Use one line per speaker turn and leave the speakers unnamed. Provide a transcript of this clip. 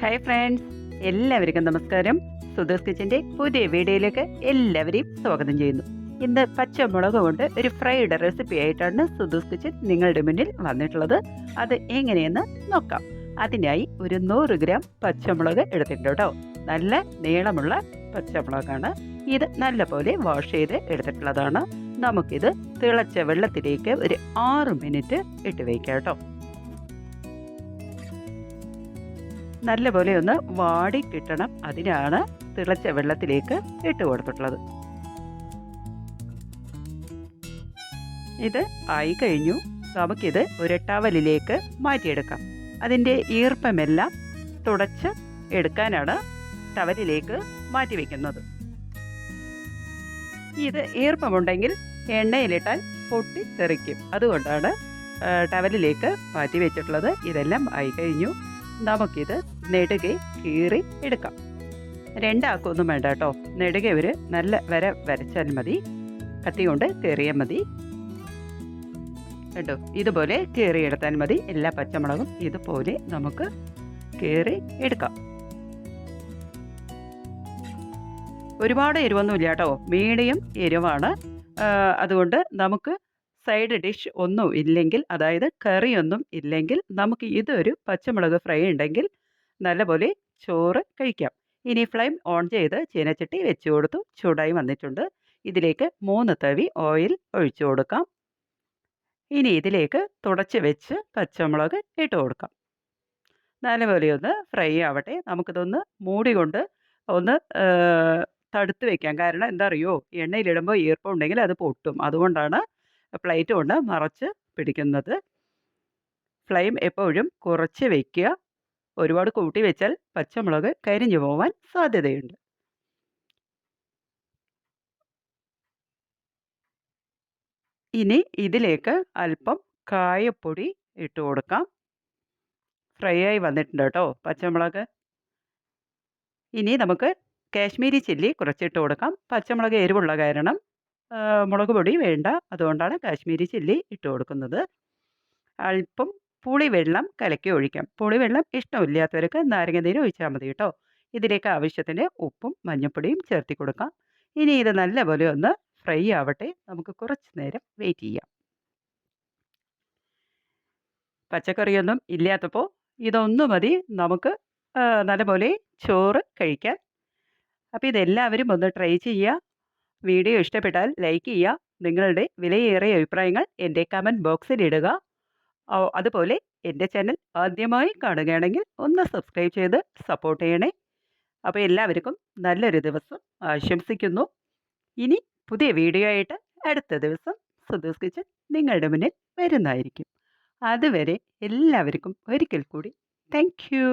Hi friends, എല്ലാവർക്കും നമസ്കാരം. സുധീസ് കിച്ചൻ്റെ പുതിയ വീഡിയോയിലേക്ക് എല്ലാവരെയും സ്വാഗതം ചെയ്യുന്നു. ഇന്ന് പച്ചമുളക് കൊണ്ട് ഒരു ഫ്രൈഡ് റെസിപ്പി ആയിട്ടാണ് സുധീസ് കിച്ചൻ നിങ്ങളുടെ മുന്നിൽ വന്നിട്ടുള്ളത്. അത് എങ്ങനെയെന്ന് നോക്കാം. അതിനായി ഒരു 100 ഗ്രാം പച്ചമുളക് എടുത്തിട്ടുണ്ട് കേട്ടോ. നല്ല നീളമുള്ള പച്ചമുളകാണ്. ഇത് നല്ലപോലെ വാഷ് ചെയ്ത് എടുത്തിട്ടുള്ളതാണ്. നമുക്കിത് തിളച്ച വെള്ളത്തിലേക്ക് ഒരു 6 മിനിറ്റ് ഇട്ട് വയ്ക്കാം കേട്ടോ. നല്ലപോലെ ഒന്ന് വാടി കിട്ടണം. അതിനാണ് തിളച്ച വെള്ളത്തിലേക്ക് ഇട്ട് കൊടുത്തിട്ടുള്ളത്. ഇത് ആയി കഴിഞ്ഞു. നമുക്കിത് ഒരു ടവലിലേക്ക് മാറ്റിയെടുക്കാം. അതിൻ്റെ ഈർപ്പമെല്ലാം തുടച്ച് എടുക്കാനാണ് ടവലിലേക്ക് മാറ്റി വയ്ക്കുന്നത്. ഇത് ഈർപ്പമുണ്ടെങ്കിൽ എണ്ണയിലിട്ടാൽ പൊട്ടിത്തെറിക്കും. അതുകൊണ്ടാണ് ടവലിലേക്ക് മാറ്റി വെച്ചിട്ടുള്ളത്. ഇതെല്ലാം ആയി കഴിഞ്ഞു. നമുക്കിത് നെടുകെ കീറി എടുക്കാം. രണ്ടാക്കൊന്നും വേണ്ട കേട്ടോ. നെടുകെ ഒരു നല്ല വര വരച്ചാൽ മതി. കത്തി കൊണ്ട് കീറിയാൽ മതി കേട്ടോ. ഇതുപോലെ കീറിയെടുത്താൽ മതി. എല്ലാ പച്ചമുളകും ഇതുപോലെ നമുക്ക് കീറി എടുക്കാം. ഒരുപാട് എരിവൊന്നുമില്ല കേട്ടോ. മീഡിയം എരിവാണ്. അതുകൊണ്ട് നമുക്ക് സൈഡ് ഡിഷ് ഒന്നും ഇല്ലെങ്കിൽ, അതായത് കറിയൊന്നും ഇല്ലെങ്കിൽ, നമുക്ക് ഇതൊരു പച്ചമുളക് ഫ്രൈ ഉണ്ടെങ്കിൽ നല്ലപോലെ ചോറ് കഴിക്കാം. ഇനി ഫ്ലെയിം ഓൺ ചെയ്ത് ചീനച്ചട്ടി വെച്ച് കൊടുത്തു. ചൂടായി വന്നിട്ടുണ്ട്. ഇതിലേക്ക് 3 തവി ഓയിൽ ഒഴിച്ചു കൊടുക്കാം. ഇനി ഇതിലേക്ക് തുടച്ച് വെച്ച് പച്ചമുളക് ഇട്ട് കൊടുക്കാം. നല്ലപോലെ ഒന്ന് ഫ്രൈ ആവട്ടെ. നമുക്കിതൊന്ന് മൂടി കൊണ്ട് ഒന്ന് തടുത്ത് വെക്കാം. കാരണം എന്താ അറിയോ, എണ്ണയിലിടുമ്പോൾ ഈർപ്പം ഉണ്ടെങ്കിൽ അത് പൊട്ടും. അതുകൊണ്ടാണ് പ്ലേറ്റ് കൊണ്ട് മറച്ച് പിടിക്കുന്നത്. ഫ്ലെയിം എപ്പോഴും കുറച്ച് വയ്ക്കുക. ഒരുപാട് കൂട്ടി വെച്ചാൽ പച്ചമുളക് കരിഞ്ഞു പോവാൻ സാധ്യതയുണ്ട്. ഇനി ഇതിലേക്ക് അല്പം കായപ്പൊടി ഇട്ട് കൊടുക്കാം. ഫ്രൈ ആയി വന്നിട്ടുണ്ട് കേട്ടോ പച്ചമുളക്. ഇനി നമുക്ക് കാശ്മീരി ചില്ലി കുറച്ചിട്ട് കൊടുക്കാം. പച്ചമുളക് എരിവുള്ള കാരണം മുളക് പൊടി വേണ്ട. അതുകൊണ്ടാണ് കാശ്മീരി ചില്ലി ഇട്ട് കൊടുക്കുന്നത്. അല്പം പുളിവെള്ളം കലക്കി ഒഴിക്കാം. പുളിവെള്ളം ഇഷ്ടമില്ലാത്തവർക്ക് നാരങ്ങനീര് ഒഴിച്ചാൽ മതി കേട്ടോ. ഇതിലേക്ക് ആവശ്യത്തിന് ഉപ്പും മഞ്ഞൾപ്പൊടിയും ചേർത്തി കൊടുക്കാം. ഇനി ഇത് നല്ലപോലെ ഒന്ന് ഫ്രൈ ആവട്ടെ. നമുക്ക് കുറച്ച് നേരം വെയിറ്റ് ചെയ്യാം. പച്ചക്കറിയൊന്നും ഇല്ലാത്തപ്പോൾ ഇതൊന്നു മതി നമുക്ക് നല്ലപോലെ ചോറ് കഴിക്കാൻ. അപ്പോൾ ഇതെല്ലാവരും ഒന്ന് ട്രൈ ചെയ്യുക. വീഡിയോ ഇഷ്ടപ്പെട്ടാൽ ലൈക്ക് ചെയ്യുക. നിങ്ങളുടെ വിലയേറിയ അഭിപ്രായങ്ങൾ എൻ്റെ കമൻറ്റ് ബോക്സിൽ ഇടുക. അതുപോലെ എൻ്റെ ചാനൽ ആദ്യമായി കാണുകയാണെങ്കിൽ ഒന്ന് സബ്സ്ക്രൈബ് ചെയ്ത് സപ്പോർട്ട് ചെയ്യണേ. അപ്പോൾ എല്ലാവർക്കും നല്ലൊരു ദിവസം ആശംസിക്കുന്നു. ഇനി പുതിയ വീഡിയോ ആയിട്ട് അടുത്ത ദിവസം സുധീസ് കിച്ചൻ നിങ്ങളുടെ മുന്നിൽ വരുന്നതായിരിക്കും. അതുവരെ എല്ലാവർക്കും ഒരിക്കൽ കൂടി താങ്ക് യു.